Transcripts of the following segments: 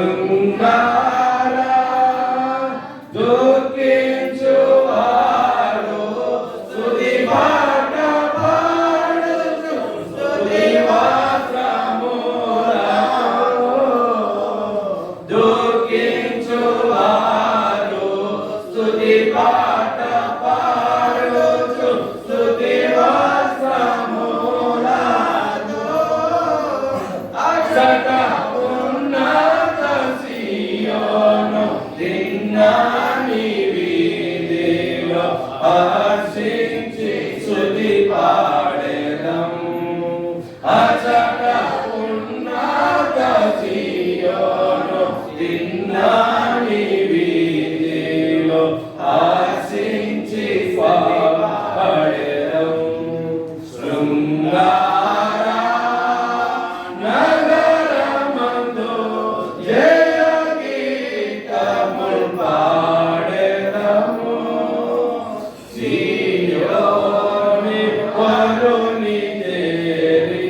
శృంగార దుఃఖించువారు స్తుతి పాట పాడుచు స్తుతి వస్త్రములను దుఃఖించువారు స్తుతి పాట పాడుచు స్తుతి వస్త్రములను అక్షత ఉన్నత సియోను దిన్నాని వీధిలో హర్షించి స్తుతి పాడెదం. అక్షత ఉన్నత సియోను దిన్నాని వీధిలో హర్షించి పాడెదం. శృంగార నగరమందు జయ గీతములు పాడెదము. సియోని వరుని చేరి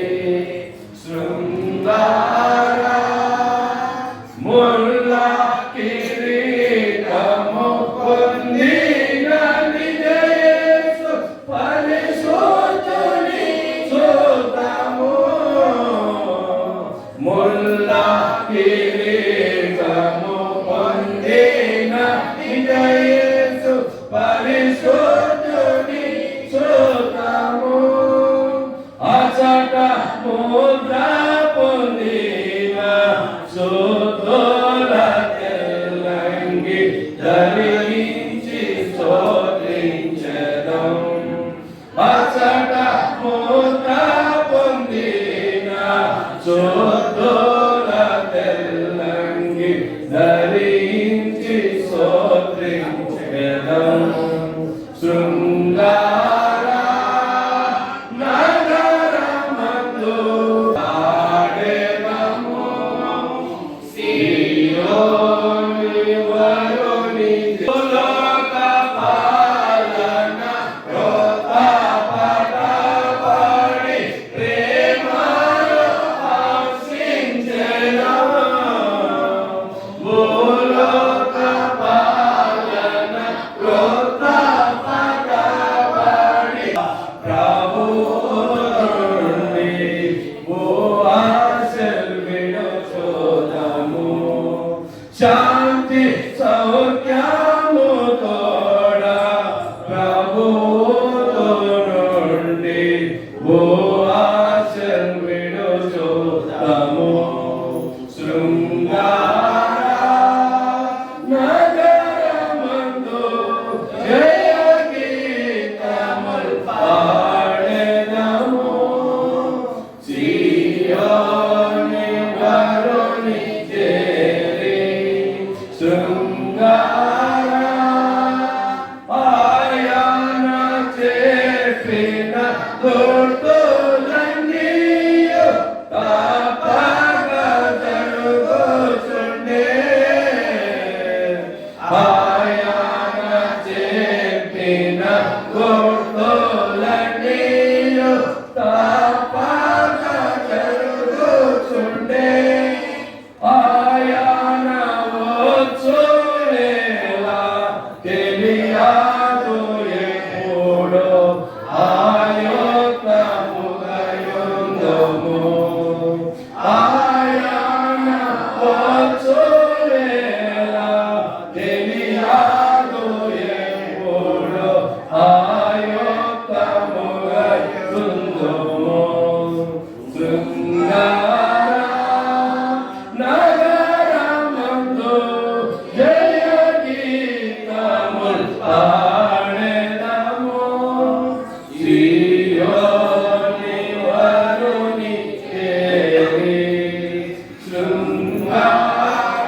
శృంగార ముల్ల కిరీటము పొందిన నిజ యేసు పరిశుద్ధుని చూద్దాము. ముల్ల కిరీటము పొందిన నిజ యేసు పరిశుద్ధుని చూద్దాము. అచట ముద్ర పొందిన శుద్ధుల తెల్లంగి ధరించి స్తోత్రించెదం. అచట ముద్ర పొందిన శుద్ధుల తెల్లంగి ధరించి స్తోత్రించెదం. శృంగార నగరమందు పాడెదము. సియోని వరుని లోక పాలన క్రోధ పడబడి ప్రేమలో హర్షించెదం. భూలోక పాలన క్రోధ పడబడి ప్రభువుని భూఆశలు విడుచుదాము. శాంతి సౌఖ్యము తోడ ప్రభువుతో నుండి భూఆశలు విడుచుదాము. శృంగార నగరమందు జయ గీతములు పాడెదము. సియోని వరుని చేరి శృంగార ఆయన చేసిన గుర్తులన్నీయు తప్పక జరుగుచుండే. ఆయన చెప్పిన గుర్తులన్నీయు తప్పక జరుగుచుండే. ఆయన వచ్చునేలా తెలియదు ఎప్పుడో ఆయుత్తముగయుందుము. ఆయన వచ్చునేలా తెలియదు ఎప్పుడో ఆయుత్తముగయుందుము. శృంగార నగరమందు జయ గీతములు పాడెదము. సియోని వరుని చేరి శృంగార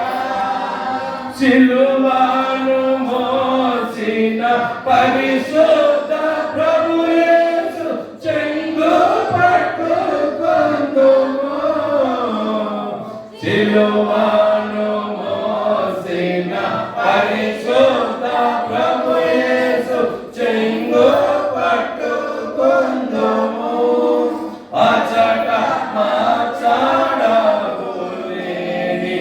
సిలువను మోసిన పరిశుద్ధ ప్రభు యేసు చెంగు పట్టుకొందుము. సిలువను మోసిన పరిశుద్ధ ప్రభు యేసు చెంగు పట్టుకొందుము. అచట మాచాడవు లేని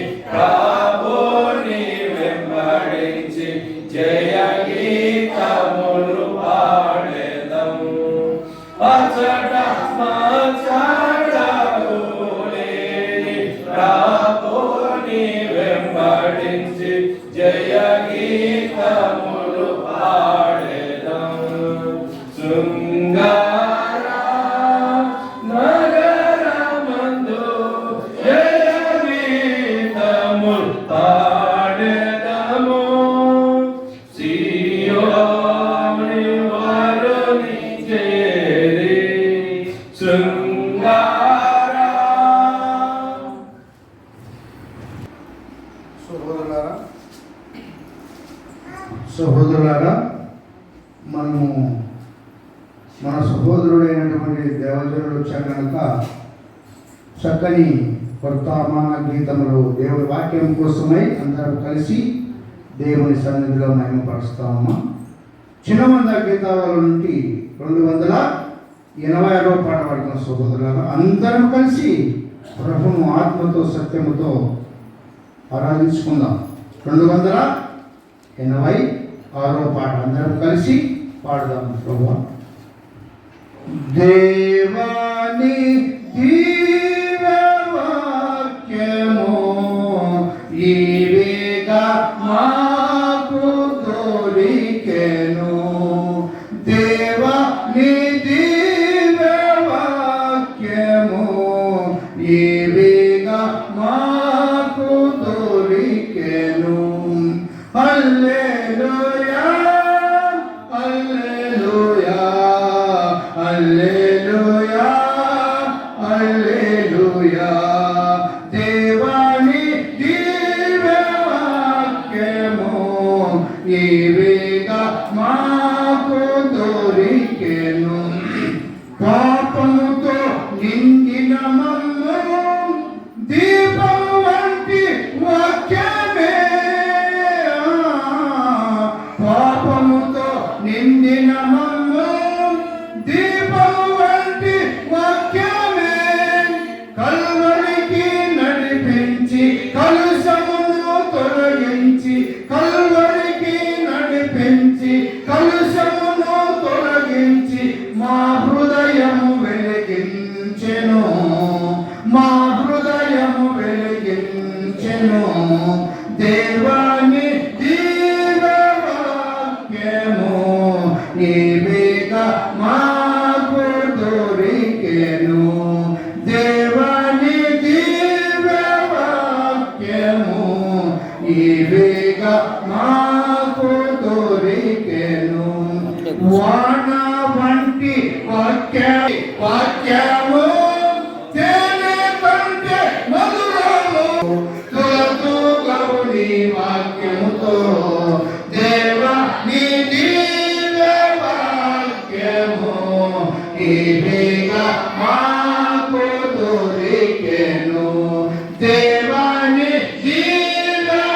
జయ గీతములు పాడెదం. శృంగార నగరమందు జయ గీతములు పాడెదము. సియోని వరుని చేరి శృంగార. సహోదరులారా, మనము మన సహోదరుడైనటువంటి దేవజనుడు వచ్చాక కనుక చక్కని వర్తమాన గీతములు దేవుని వాక్యం కోసమై అందరం కలిసి దేవుని సన్నిధిలో మహిమపరుస్తామమ్మా. చిన్నమంద గీతాల నుండి 286వ పాట పాడుతున్న సహోదరులారా, అందరం కలిసి ప్రభువును ఆత్మతో సత్యముతో ఆరాధించుకుందాం. 286వ పాట అందరం కలిసి పాడదాం. ప్రభువా దేవాని దివ్యవాక్యము ఈవేగా మాకు దొరికెను. దేవాని దివ్యవాక్యము ఈవేగా మాకు దొరికెను. హల్లెలూయా హల్లెలూయా హల్లెలూయా హల్లెలూయా. దేవాని దివ్యవాక్యము ఈవేగా మాకు దొరికెను. పాపముతో నిండిన మమ్ము దీపం వంటి వాక్యమే. పాపముతో నిండిన మమ్ము దీపం వంటి వాక్యమే. కల్వరికి నడిపించి కలుషమును తొలగించి, కల్వరికి నడిపించి కలుషమును తొలగించి మా హృదయము వెలిగించెను. మా హృదయము వెలిగించెను. దేవాని దివ్యవాక్యము ఈవేగా మాకు దొరికెను. దేవాని దివ్యవాక్యము ఈవేగా మాకు దొరికెను. వాన వంటి వాక్యము తేనె కంటే మధురము. తులతూగవు నీ వాక్యముతో. దేవా నీ దివ్యవాక్యము ఈవేగా మాకు దొరికెను. దేవాని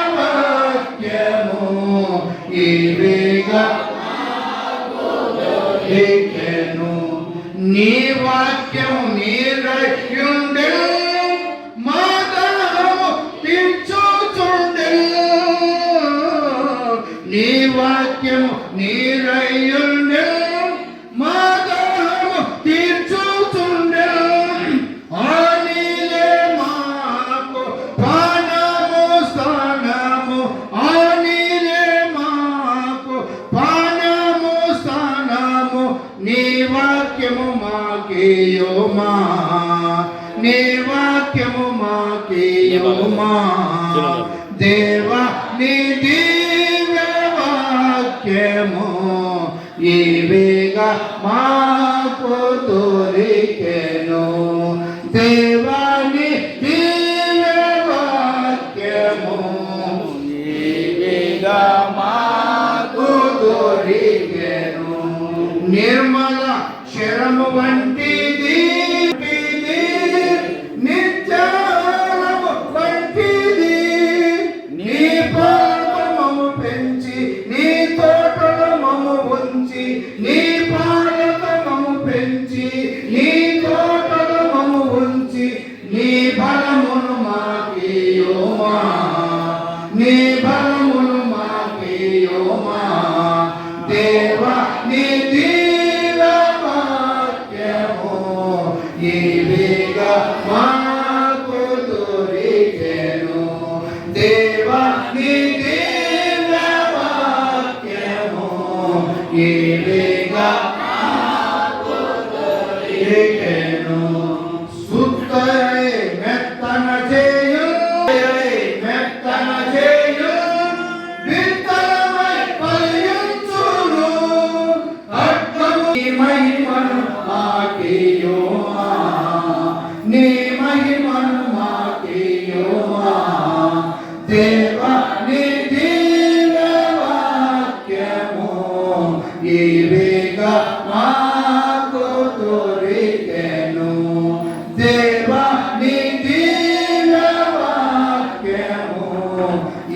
దివ్యవాక్యము ఈవేగా దొరికెను. నీ వాక్యం నీరయుండె మా దాహము తీర్చుచుండె. నీ వాక్యం నీరయుండె మా దాహము తీర్చుచుండె. ఆ నీలే మాకు పానము స్థానము. ఆ నీలే మాకు పానము స్థానము. నీ వాక్యము మాకేయోమా. నీ వాక్యము మాకేయోమా. దేవా నీ దివ్యవాక్యము ఈవేగా మాకు దొరికెను. దేవాని దివ్యవాక్యము ఈవేగా మాకు దొరికెను. నిర్మల శరము వంటిది, నిత్యాలము వంటిది. నీ పాదము పెంచి నీ తోటలో మము ఉంచి, నీ పాదము పెంచి నీ తోటలో మము ఉంచి. నీ బలమును మాకియోమా. నీ బలమును మాకియోమా. దేవా నీ దివ్యవాక్యము ఈవేగా మాకు దొరికెను. దేవా నీ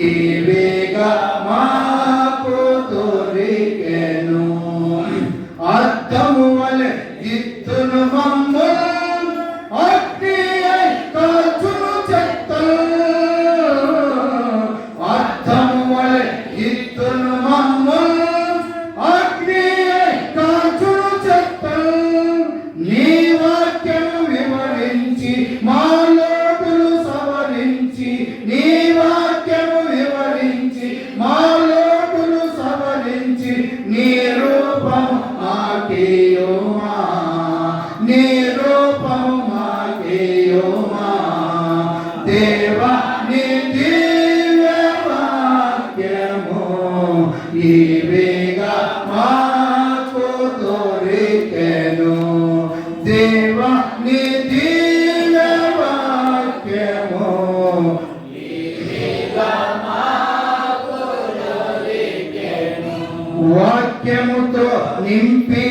ఇవిగా మాకు దొరికెను. అద్దము వలె దిద్దును మమ్ము అగ్ని అయి కాల్చును చెత్తలు. అద్దము వలె దిద్దును మమ్ము అగ్ని అయి కాల్చును చెత్తలు. నీ వాక్యము వివరించి మా లోటులు సవరించి, నీ వాక్యము వివరించి మా లోటులు సవరించి, నీ రూపము మాకేయోమా, నీ రూపము మాకేయోమా. దేవా నీ దివ్య వాక్యము ఇవిగా మాకు దొరికెను. దేవా నీ దివ్య వాక్యము వాక్యముతో నింపి